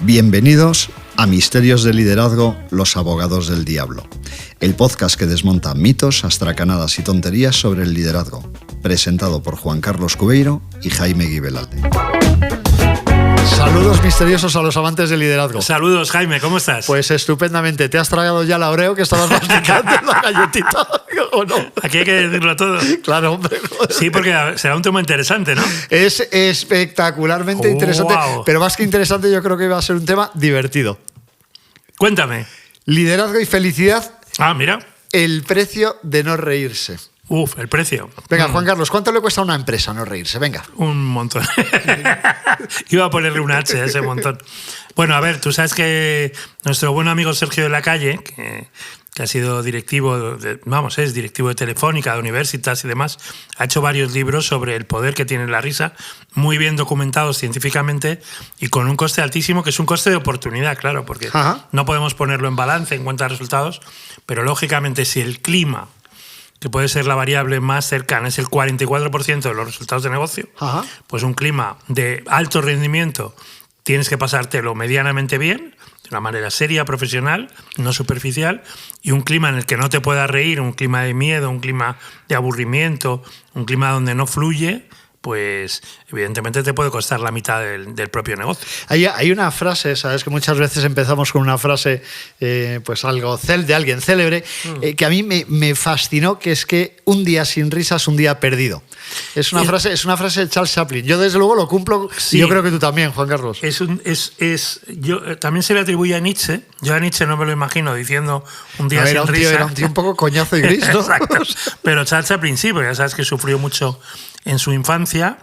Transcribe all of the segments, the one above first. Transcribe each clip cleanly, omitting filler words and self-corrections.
Bienvenidos a Misterios de Liderazgo, los abogados del diablo. El podcast que desmonta mitos, astracanadas y tonterías sobre el liderazgo. Presentado por Juan Carlos Cubeiro y Jaime Guibelalde. Saludos misteriosos a los amantes del liderazgo. Saludos, Jaime, ¿cómo estás? Pues estupendamente. ¿Te has tragado ya la Oreo que estabas masticando en la galletita? ¿O no? Aquí hay que decirlo todo. Claro, hombre. Sí, porque será un tema interesante, ¿no? Es espectacularmente interesante. Wow. Pero más que interesante, yo creo que va a ser un tema divertido. Cuéntame. Liderazgo y felicidad. Ah, mira. El precio de no reírse. Uf, el precio. Venga, Juan Carlos, ¿cuánto le cuesta a una empresa no reírse? Venga. Un montón. Iba a ponerle un H a ese montón. Bueno, a ver, tú sabes que nuestro buen amigo Sergio de la Calle, que ha sido directivo, es directivo de Telefónica, de Universitas y demás, ha hecho varios libros sobre el poder que tiene la risa, muy bien documentados científicamente y con un coste altísimo, que es un coste de oportunidad, claro, porque no podemos ponerlo en balance en cuanto a resultados, pero lógicamente si el clima, que puede ser la variable más cercana, es el 44% de los resultados de negocio, pues un clima de alto rendimiento tienes que pasártelo medianamente bien, de una manera seria, profesional, no superficial, y un clima en el que no te puedas reír, un clima de miedo, un clima de aburrimiento, un clima donde no fluye, pues evidentemente te puede costar la mitad del propio negocio. Hay una frase, sabes que muchas veces empezamos con una frase pues algo de alguien célebre, que a mí me fascinó, que es que un día sin risa es un día perdido. Es una frase de Charles Chaplin. Yo desde luego lo cumplo, sí, y yo creo que tú también, Juan Carlos. También se le atribuye a Nietzsche. Yo a Nietzsche no me lo imagino diciendo un día sin risa. Era un tío un poco coñazo y gris, ¿no? Exacto. Pero Charles Chaplin sí, porque ya sabes que sufrió mucho en su infancia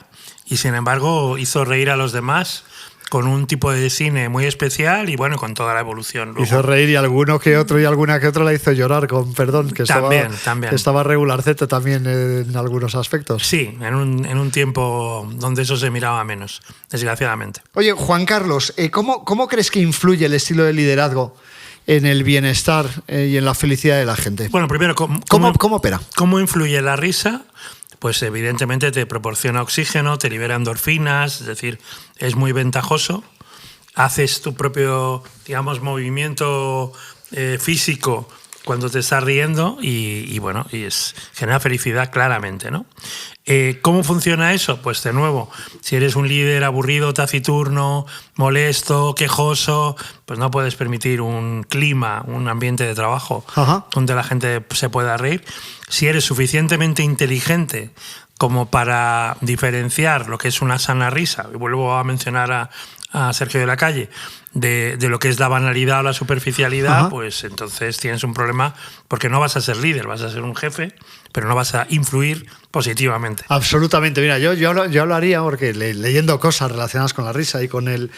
y sin embargo hizo reír a los demás con un tipo de cine muy especial y bueno, con toda la evolución. Luego, hizo reír y alguno que otro y alguna que otra la hizo llorar, con perdón, que también. Estaba regularcete también en algunos aspectos. Sí, en un tiempo donde eso se miraba menos, desgraciadamente. Oye, Juan Carlos, ¿cómo crees que influye el estilo de liderazgo en el bienestar y en la felicidad de la gente? Bueno, primero, ¿Cómo opera? ¿Cómo influye la risa? Pues evidentemente te proporciona oxígeno, te libera endorfinas, es decir, es muy ventajoso. Haces tu propio, movimiento físico cuando te estás riendo y genera felicidad claramente, ¿no? ¿Cómo funciona eso? Pues de nuevo, si eres un líder aburrido, taciturno, molesto, quejoso, pues no puedes permitir un clima, un ambiente de trabajo donde la gente se pueda reír. Si eres suficientemente inteligente como para diferenciar lo que es una sana risa, y vuelvo a mencionar a Sergio de la Calle, de lo que es la banalidad o la superficialidad, pues entonces tienes un problema porque no vas a ser líder, vas a ser un jefe, pero no vas a influir positivamente. Absolutamente. Mira, yo hablaría, porque leyendo cosas relacionadas con la risa y con el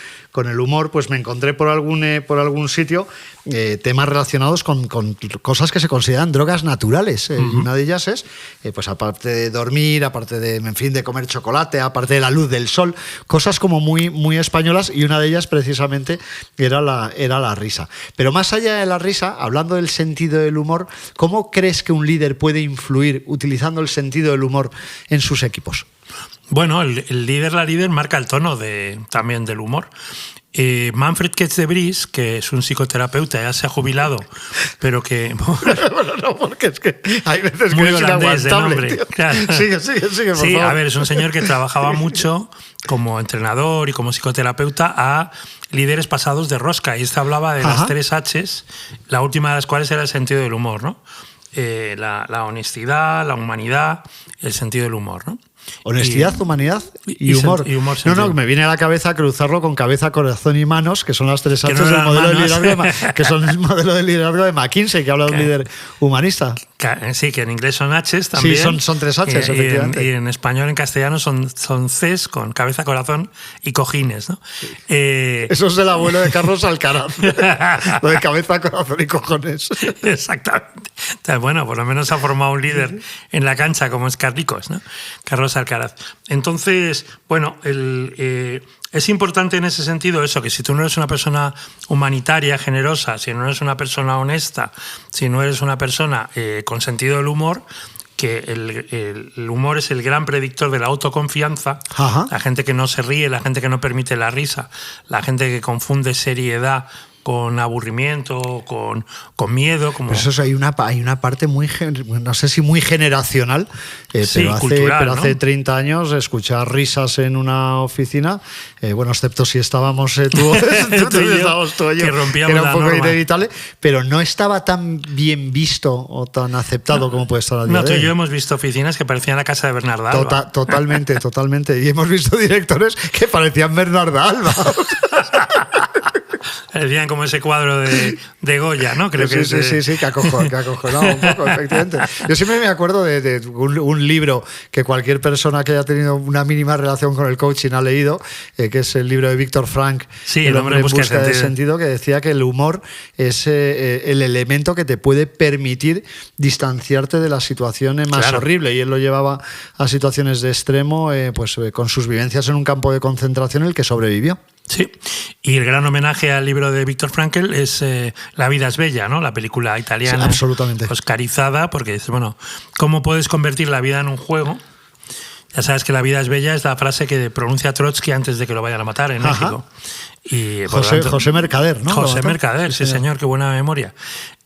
humor, pues me encontré por algún sitio temas relacionados con cosas que se consideran drogas naturales. Y una de ellas es, pues aparte de dormir, aparte de comer chocolate, aparte de la luz del sol, cosas como muy, muy españolas, y una de ellas precisamente era la risa. Pero más allá de la risa, hablando del sentido del humor, ¿cómo crees que un líder puede influir utilizando el sentido del humor en sus equipos? Bueno, la líder marca el tono también del humor. Manfred Ketz de Vries, que es un psicoterapeuta, ya se ha jubilado, pero que... Bueno, no, porque es que hay veces muy que es inaguantable. Claro. Sigue, por favor. A ver, es un señor que trabajaba mucho como entrenador y como psicoterapeuta a líderes pasados de rosca, y hablaba de las 3 Hs, la última de las cuales era el sentido del humor, ¿no? La honestidad, la humanidad, el sentido del humor, ¿no? Honestidad, humanidad y humor. No, me viene a la cabeza cruzarlo con cabeza, corazón y manos, que son las 3 H's del modelo de liderazgo, que son el modelo de liderazgo de McKinsey, que habla de un líder humanista. Sí, que en inglés son H's también. Sí, son 3 H's, efectivamente. Y en español, en castellano, son Cs con cabeza, corazón y cojines, ¿no? Eso es del abuelo de Carlos Alcaraz. Lo de cabeza, corazón y cojones. Exactamente. Entonces, bueno, por lo menos ha formado un líder en la cancha como es Carlicos, ¿no? Carlos Alcaraz. Entonces, bueno, es importante en ese sentido eso, que si tú no eres una persona humanitaria, generosa, si no eres una persona honesta, si no eres una persona con sentido del humor, que el humor es el gran predictor de la autoconfianza. Ajá. La gente que no se ríe, la gente que no permite la risa, la gente que confunde seriedad con aburrimiento, con miedo. Como... Pero eso hay una parte muy, no sé si muy generacional, sí, pero cultural, hace ¿no? 30 años escuchar risas en una oficina, bueno, excepto si estábamos tú y yo, que rompíamos que era un la poco norma. inevitable, pero no estaba tan bien visto o tan aceptado como puede estar a día No, tú de y hoy. yo hemos visto oficinas que parecían la casa de Bernarda Alba. Totalmente. Y hemos visto directores que parecían Bernarda Alba. Decían como ese cuadro de Goya, ¿no? Creo que Sí, que acojonado un poco, efectivamente. Yo siempre me acuerdo de un libro que cualquier persona que haya tenido una mínima relación con el coaching ha leído, que es el libro de Víctor Frank, Sí, El hombre en busca de sentido. sentido, que decía que el humor es el elemento que te puede permitir distanciarte de las situaciones más Claro. horribles. Y él lo llevaba a situaciones de extremo, con sus vivencias en un campo de concentración en el que sobrevivió. Sí, y el gran homenaje al libro de Víctor Frankl es La vida es bella, ¿no? La película italiana, Sí, absolutamente. oscarizada, porque dices, bueno, ¿cómo puedes convertir la vida en un juego? Ya sabes que la vida es bella es la frase que pronuncia Trotsky antes de que lo vayan a matar en Ajá. México. Y, por lo tanto, José Mercader, ¿no? José Mercader, sí señor, qué buena memoria.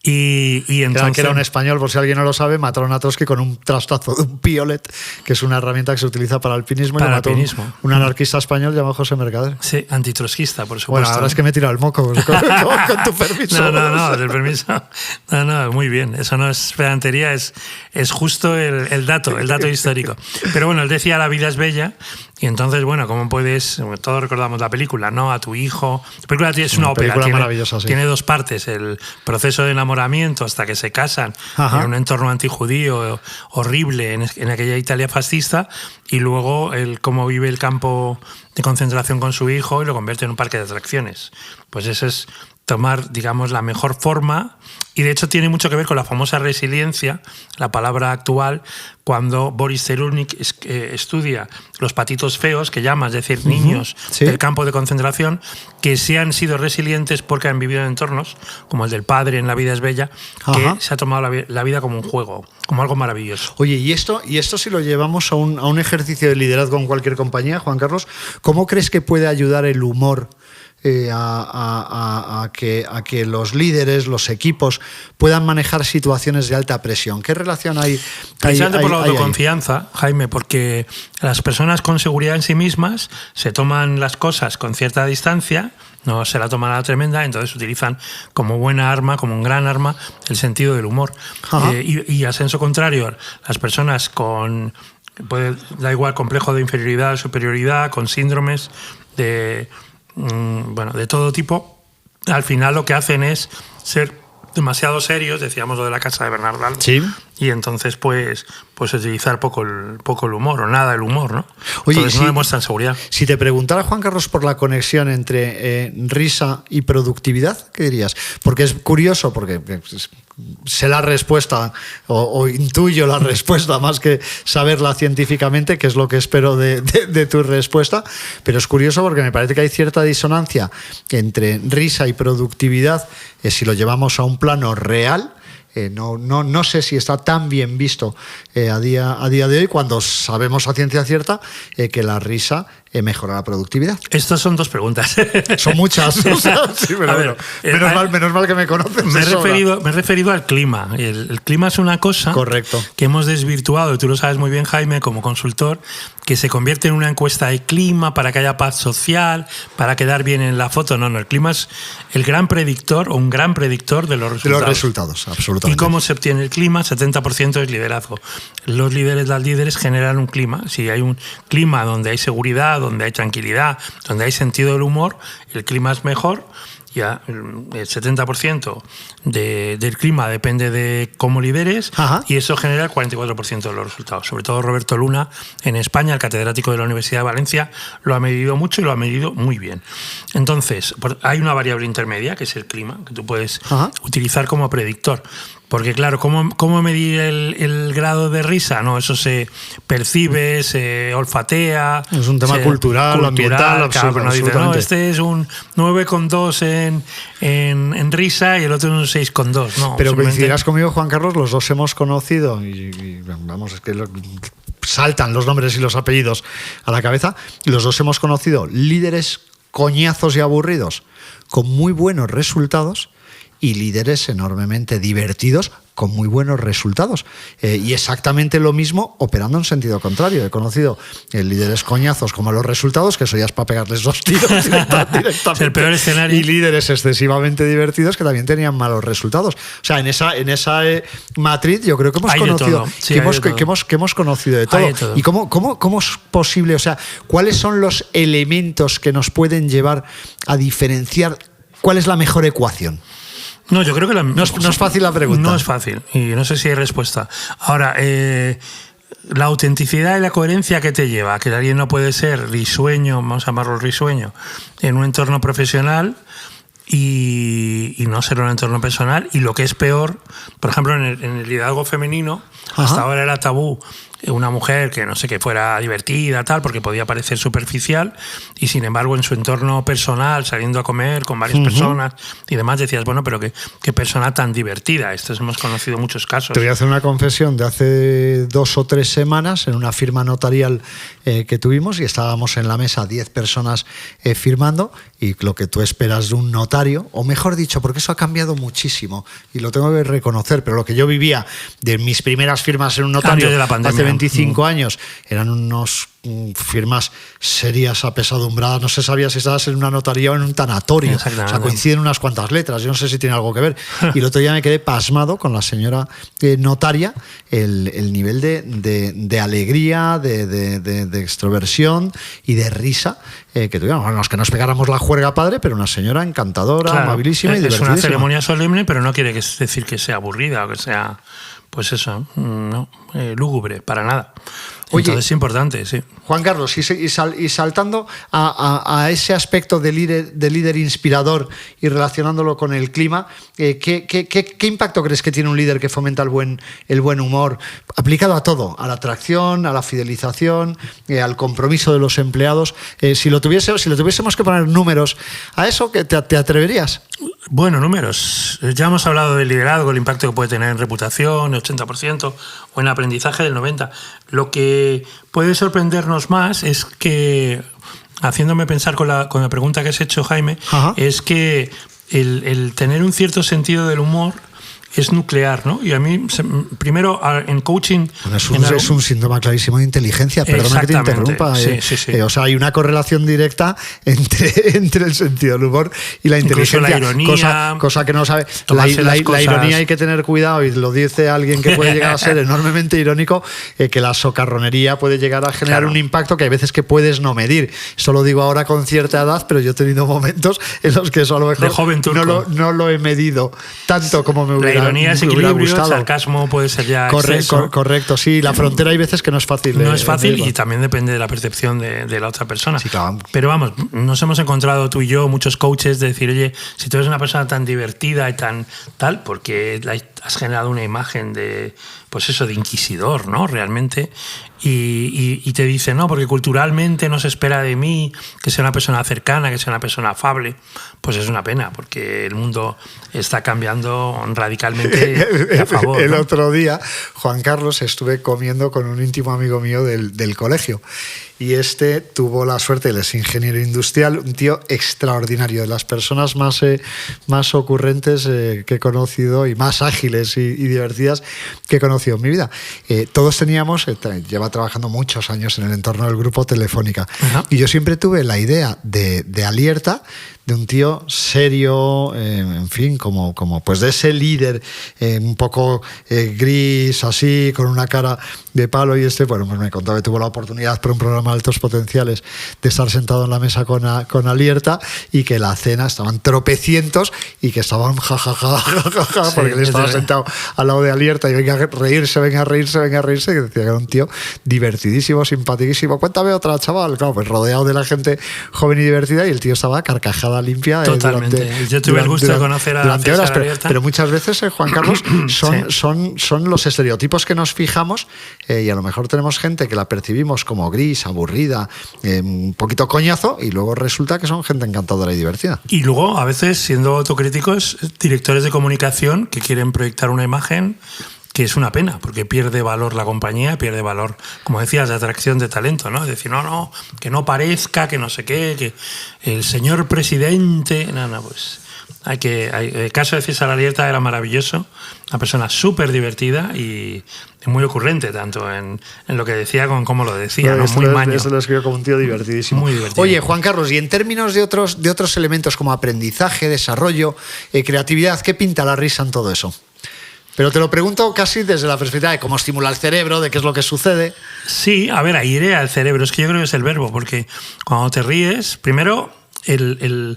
Y entonces, Que era un español, por si alguien no lo sabe, mataron a Trotsky con un trastazo de un piolet, que es una herramienta que se utiliza para alpinismo. Para y lo mató alpinismo. un anarquista español llamado José Mercader. Sí, antitrotskista, por supuesto. Bueno, ahora es que me he tirado el moco, con tu permiso. No, del permiso. No, muy bien. Eso no es pedantería, es justo el dato histórico. Pero bueno, él decía la vida es bella, y entonces, bueno, ¿cómo puedes? Todos recordamos la película, ¿no? A tu hijo. La película es una ópera. película maravillosa, sí. Tiene dos partes: el proceso de enamoramiento hasta que se casan Ajá. en un entorno antijudío horrible en aquella Italia fascista, y luego el cómo vive el campo de concentración con su hijo y lo convierte en un parque de atracciones. Pues eso es tomar, digamos, la mejor forma, y de hecho tiene mucho que ver con la famosa resiliencia, la palabra actual, cuando Boris Cyrulnik estudia los patitos feos, que llama, es decir, niños Sí. del campo de concentración, que sí han sido resilientes porque han vivido en entornos, como el del padre en La vida es bella, Ajá. que se ha tomado la vida como un juego, como algo maravilloso. Oye, y esto si lo llevamos a un ejercicio de liderazgo en cualquier compañía, Juan Carlos, ¿cómo crees que puede ayudar el humor a que los líderes, los equipos puedan manejar situaciones de alta presión? ¿Qué relación hay? Precisamente por la hay ahí? autoconfianza, Jaime, porque las personas con seguridad en sí mismas se toman las cosas con cierta distancia, no se la toman a la tremenda, entonces utilizan como buena arma, como un gran arma, el sentido del humor. Ajá. Y a senso contrario, las personas con, da igual, complejo de inferioridad, superioridad, con síndromes de todo tipo, al final lo que hacen es ser demasiado serios, decíamos lo de la casa de Bernarda Alba, Sí. y entonces pues utilizar poco el humor, o nada el humor, ¿no? Oye, Entonces sí. no demuestran seguridad. Si te preguntara, Juan Carlos, por la conexión entre risa y productividad, ¿qué dirías? Porque es curioso, porque sé la respuesta o intuyo la respuesta más que saberla científicamente, que es lo que espero de tu respuesta, pero es curioso porque me parece que hay cierta disonancia entre risa y productividad, si lo llevamos a un plano real. No sé si está tan bien visto a día de hoy, cuando sabemos a ciencia cierta que la risa mejora la productividad. Estas son dos preguntas. Son muchas. O sea, sí, pero A ver, menos mal que me conoces. Me he referido al clima. El clima es una cosa Correcto. que hemos desvirtuado, y tú lo sabes muy bien, Jaime, como consultor, que se convierte en una encuesta de clima para que haya paz social, para quedar bien en la foto. No, el clima es el gran predictor o un gran predictor de los resultados. De los resultados, absolutamente. ¿Y cómo se obtiene el clima? 70% es liderazgo. Los líderes, las líderes generan un clima. Si hay un clima donde hay seguridad, donde hay tranquilidad, donde hay sentido del humor, el clima es mejor. Ya el 70% del clima depende de cómo lideres. Ajá. Y eso genera el 44% de los resultados. Sobre todo Roberto Luna, en España, el catedrático de la Universidad de Valencia, lo ha medido mucho y lo ha medido muy bien. Entonces, hay una variable intermedia, que es el clima, que tú puedes Ajá. utilizar como predictor. Porque claro, ¿cómo medir el grado de risa? No, eso se percibe, se olfatea. Es un tema cultural, ambiental, claro, no dice, no, este es un 9,2 en risa y el otro un 6,2. No, pero coincidirás conmigo, Juan Carlos, los dos hemos conocido, y vamos, es que saltan los nombres y los apellidos a la cabeza, y los dos hemos conocido líderes coñazos y aburridos con muy buenos resultados y líderes enormemente divertidos con muy buenos resultados. Y exactamente lo mismo operando en sentido contrario. He conocido líderes coñazos como los resultados, que eso ya es para pegarles 2 tiros directamente. Es el peor escenario. Y líderes excesivamente divertidos que también tenían malos resultados. O sea, en esa matriz yo creo que hemos conocido que hemos conocido de todo. ¿Y cómo es posible? O sea, ¿cuáles son los elementos que nos pueden llevar a diferenciar cuál es la mejor ecuación? No, yo creo que no es fácil la pregunta. No es fácil y no sé si hay respuesta. Ahora, la autenticidad y la coherencia que te lleva, que alguien no puede ser risueño, vamos a llamarlo risueño, en un entorno profesional y no ser un entorno personal. Y lo que es peor, por ejemplo, en el liderazgo femenino, hasta ahora era tabú una mujer que no sé, que fuera divertida, tal, porque podía parecer superficial, y sin embargo en su entorno personal, saliendo a comer con varias personas y demás, decías, bueno, pero qué persona tan divertida. Estos hemos conocido muchos casos. Te voy a hacer una confesión de hace 2 o 3 semanas en una firma notarial que tuvimos, y estábamos en la mesa 10 personas firmando, y lo que tú esperas de un notario, o mejor dicho, porque eso ha cambiado muchísimo y lo tengo que reconocer, pero lo que yo vivía de mis primeras firmas en un notario antes de la pandemia, hace 25 años eran unos firmas serias, apesadumbradas, no se sabía si estabas en una notaría o en un tanatorio, o sea, coinciden unas cuantas letras, yo no sé si tiene algo que ver. Y el otro día me quedé pasmado con la señora notaria, el nivel de alegría, de extroversión y de risa que tuvimos. Bueno, que nos pegáramos la juerga padre, pero una señora encantadora, claro, amabilísima y divertidísima. Es una ceremonia solemne, pero no quiere decir que sea aburrida o que sea, pues eso, no, lúgubre, para nada. Entonces, oye, es importante, sí. Juan Carlos, y saltando a ese aspecto de líder inspirador y relacionándolo con el clima, ¿qué impacto crees que tiene un líder que fomenta el buen humor, aplicado a todo, a la atracción, a la fidelización, al compromiso de los empleados? Si lo tuviésemos que poner números a eso, ¿te atreverías? Bueno, números. Ya hemos hablado del liderazgo, el impacto que puede tener en reputación, el 80%, o en aprendizaje del 90%. Lo que puede sorprendernos más es que, haciéndome pensar con la pregunta que has hecho, Jaime, es que el tener un cierto sentido del humor es nuclear, ¿no? Y a mí, primero, en coaching... Bueno, es un síntoma clarísimo de inteligencia, perdona que te interrumpa. Sí. O sea, hay una correlación directa entre el sentido del humor y la inteligencia. Incluso la ironía, cosa que no sabe. La ironía hay que tener cuidado, y lo dice alguien que puede llegar a ser enormemente irónico, que la socarronería puede llegar a generar un impacto que hay veces que puedes no medir. Esto lo digo ahora con cierta edad, pero yo he tenido momentos en los que eso a lo mejor de joven turco. No lo he medido tanto como me hubiera. La ironía es equilibrio, el sarcasmo puede ser ya correcto, sí, la frontera hay veces que no es fácil. No es fácil, y también depende de la percepción de la otra persona. Sí, claro. Pero vamos, nos hemos encontrado tú y yo, muchos coaches, de decir, oye, si tú eres una persona tan divertida y tan tal, porque has generado una imagen de, pues eso, de inquisidor, ¿no? Realmente. Y te dicen, no, porque culturalmente no se espera de mí que sea una persona cercana, que sea una persona afable. Pues es una pena, porque el mundo está cambiando radicalmente a favor. El otro día, Juan Carlos, estuve comiendo con un íntimo amigo mío del colegio, y tuvo la suerte, él es ingeniero industrial, un tío extraordinario, de las personas más ocurrentes que he conocido, y más ágiles y divertidas que he conocido en mi vida. Todos teníamos, lleva trabajando muchos años en el entorno del grupo Telefónica, y yo siempre tuve la idea de Alierta, de un tío serio, en fin, como pues de ese líder un poco gris, así, con una cara de palo, y bueno, pues me contó que tuvo la oportunidad por un programa de Altos Potenciales de estar sentado en la mesa con Alierta, y que la cena estaban tropecientos y que estaban jajaja, porque él estaba sentado al lado de Alierta y venga a reírse, y decía que era un tío divertidísimo, simpaticísimo. Cuéntame otra, chaval. Claro, pues rodeado de la gente joven y divertida, y el tío estaba carcajada nada limpia. Totalmente. Yo tuve el gusto de conocer a César horas, Alierta. pero muchas veces, Juan Carlos, son los estereotipos que nos fijamos y a lo mejor tenemos gente que la percibimos como gris, aburrida, un poquito coñazo, y luego resulta que son gente encantadora y divertida. Y luego, a veces, siendo autocríticos, directores de comunicación que quieren proyectar una imagen que es una pena, porque pierde valor la compañía, pierde valor, como decías, de atracción de talento, ¿no? Es decir, no, que no parezca, que no sé qué, que el señor presidente... No, pues... el caso de César Alierta era maravilloso, una persona súper divertida y muy ocurrente, tanto en lo que decía como en cómo lo decía, ¿no? Muy maño. Eso lo escribió como un tío divertidísimo. Muy divertido. Oye, Juan Carlos, y en términos de otros elementos como aprendizaje, desarrollo, creatividad, ¿qué pinta la risa en todo eso? Pero te lo pregunto casi desde la perspectiva de cómo estimula el cerebro, de qué es lo que sucede. Sí, a ver, ahí iré al cerebro. Es que yo creo que es el verbo, porque cuando te ríes, primero el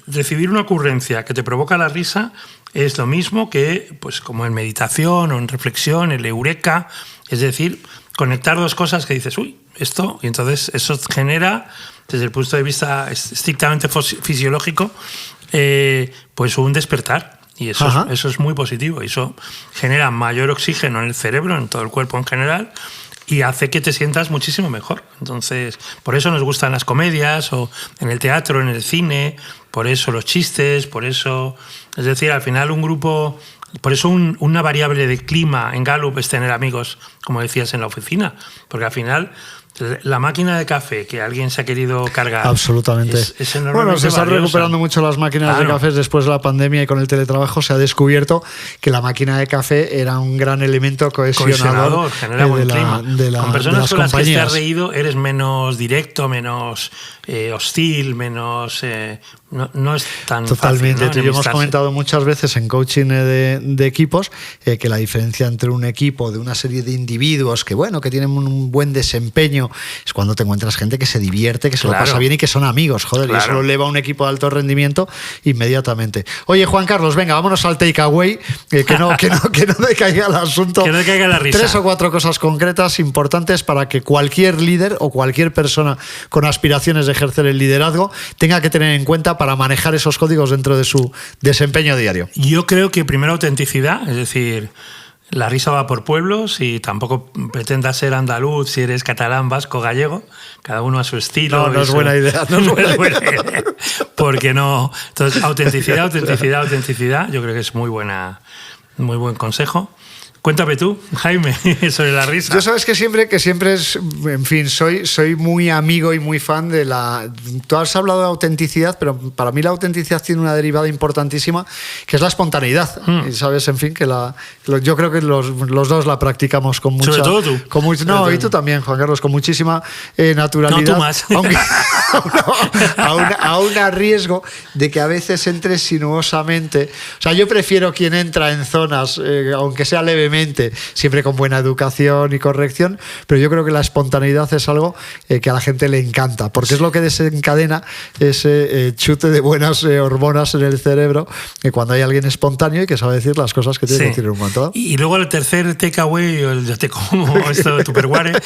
recibir una ocurrencia que te provoca la risa es lo mismo que, pues, como en meditación o en reflexión, el eureka, es decir, conectar dos cosas que dices, uy, esto, y entonces eso genera, desde el punto de vista estrictamente fisiológico, pues un despertar. Y eso es muy positivo. Y eso genera mayor oxígeno en el cerebro, en todo el cuerpo en general, y hace que te sientas muchísimo mejor. Entonces, por eso nos gustan las comedias, o en el teatro, en el cine, por eso los chistes, por eso... Es decir, al final un grupo... Por eso una variable de clima en Gallup es tener amigos, como decías, en la oficina. Porque al final... La máquina de café que alguien se ha querido cargar. Absolutamente. Es enormemente bueno, se están valiosa. recuperando mucho las máquinas de cafés después de la pandemia, y con el teletrabajo se ha descubierto que la máquina de café era un gran elemento cohesionador genera buen clima. Con personas con las que te has reído eres menos directo, menos hostil, menos... no es tan Totalmente. fácil, ¿no? Tú y yo hemos comentado muchas veces en coaching de equipos que la diferencia entre un equipo de una serie de individuos que tienen un buen desempeño es cuando te encuentras gente que se divierte, que se lo pasa bien y que son amigos, y eso lo eleva a un equipo de alto rendimiento inmediatamente. Oye, Juan Carlos, venga, vámonos al takeaway, que no decaiga el asunto. Que no decaiga la risa. 3 o 4 cosas concretas importantes para que cualquier líder o cualquier persona con aspiraciones de ejercer el liderazgo tenga que tener en cuenta para manejar esos códigos dentro de su desempeño diario. Yo creo que primero autenticidad, es decir... La risa va por pueblos y tampoco pretendas ser andaluz si eres catalán, vasco, gallego. Cada uno a su estilo. No es buena idea. No es buena idea. Porque no. Entonces, autenticidad. Yo creo que es muy buen consejo. Cuéntame tú, Jaime, sobre la risa. Yo sabes que siempre es, en fin, soy muy amigo y muy fan de la... Tú has hablado de autenticidad, pero para mí la autenticidad tiene una derivada importantísima, que es la espontaneidad. Y sabes, en fin, que yo creo que los dos la practicamos con mucha... Sobre todo tú. Y tú también, Juan Carlos, con muchísima naturalidad. No, tú más. Aunque, aún a riesgo de que a veces entre sinuosamente. O sea, yo prefiero quien entra en zonas, aunque sea levemente, siempre con buena educación y corrección, pero yo creo que la espontaneidad es algo que a la gente le encanta, porque es lo que desencadena ese chute de buenas hormonas en el cerebro, cuando hay alguien espontáneo y que sabe decir las cosas que tiene que decir en un momento dado. Y luego el tercer takeaway, o el ya te como esto de Tupperware,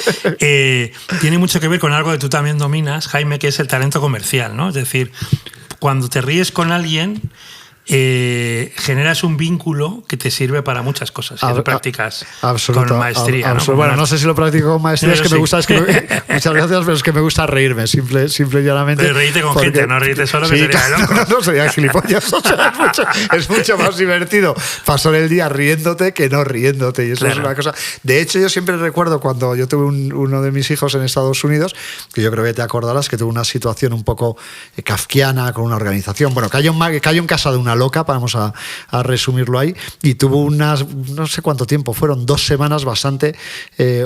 tiene mucho que ver con algo que tú también dominas, Jaime, que es el talento comercial, ¿no? Es decir, cuando te ríes con alguien, generas un vínculo que te sirve para muchas cosas y lo practicas con maestría. Bueno, no sé si lo practico con maestría, es que me gusta, muchas gracias, pero es que me gusta reírme, simple y llanamente. Pero reírte con gente, no reírte solo, que sería de locos. No sería gilipollas. O sea, es mucho más divertido pasar el día riéndote que no riéndote, y eso es una cosa. De hecho, yo siempre recuerdo cuando yo tuve uno de mis hijos en Estados Unidos, que yo creo que te acordarás, que tuvo una situación un poco kafkiana con una organización, cayó en casa de una loca, vamos a resumirlo ahí, y tuvo no sé cuánto tiempo, fueron 2 semanas bastante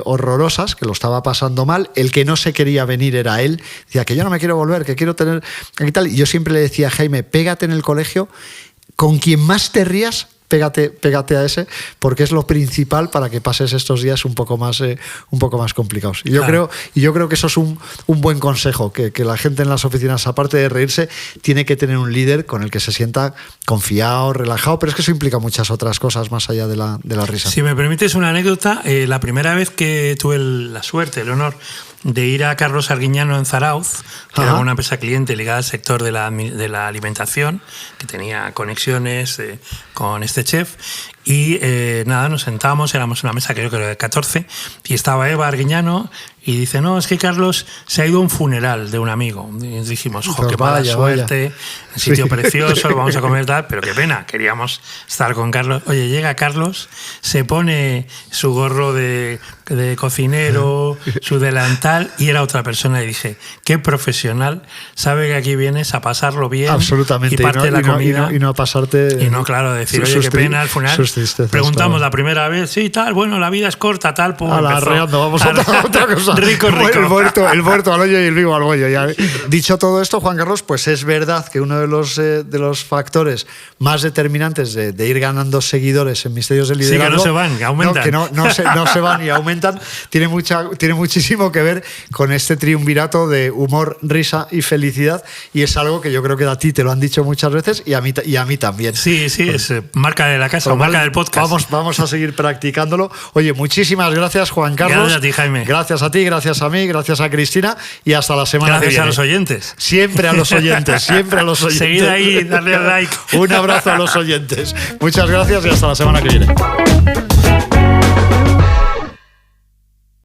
horrorosas, que lo estaba pasando mal. El que no se quería venir era él, decía que yo no me quiero volver, que quiero tener y tal, y yo siempre le decía a Jaime, pégate en el colegio, con quien más te rías, pégate a ese, porque es lo principal para que pases estos días un poco más complicados. Y yo creo que eso es un buen consejo, que la gente en las oficinas, aparte de reírse, tiene que tener un líder con el que se sienta confiado, relajado, pero es que eso implica muchas otras cosas más allá de la risa. Si me permites una anécdota, la primera vez que tuve la suerte, el honor de ir a Carlos Arguiñano en Zarauz, que Ajá. era una empresa cliente ligada al sector de la alimentación, que tenía conexiones con este chef. Y nada, nos sentábamos, éramos una mesa creo que era de 14, y estaba Eva Arguiñano y dice, no, es que Carlos se ha ido a un funeral de un amigo. Y dijimos, jo, Pues qué mala vaya, suerte, vaya. un sitio Sí. precioso, lo vamos a comer tal, pero qué pena, queríamos estar con Carlos. Oye, llega Carlos, se pone su gorro de cocinero, su delantal, y era otra persona. Y dije, qué profesional, sabe que aquí vienes a pasarlo bien. Absolutamente. Y parte de la comida. Y no a pasarte. Y no, claro, decir, sus oye, qué tri- pena al funeral. sus tristezas, Preguntamos claro. la primera vez, sí, tal, bueno, la vida es corta, tal, pues Arreando, vamos a otra cosa. Rico. El muerto al hoyo y el vivo al bollo. Ya. Dicho todo esto, Juan Carlos, pues es verdad que uno de los factores más determinantes de ir ganando seguidores en Misterios del Sí, que Liderazgo... no se van, que aumentan. Que no se van y aumentan. Tiene muchísimo que ver con este triunvirato de humor, risa y felicidad, y es algo que yo creo que a ti te lo han dicho muchas veces y a mí también. Sí, es marca de la casa, marca del podcast. Vamos a seguir practicándolo. Oye, muchísimas gracias, Juan Carlos. Gracias a ti, Jaime. Gracias a ti, gracias a mí, gracias a Cristina, y hasta la semana que Gracias viene. a los oyentes. Siempre a los oyentes, siempre a los oyentes. Seguid ahí, darle al like. Un abrazo a los oyentes. Muchas gracias y hasta la semana que viene.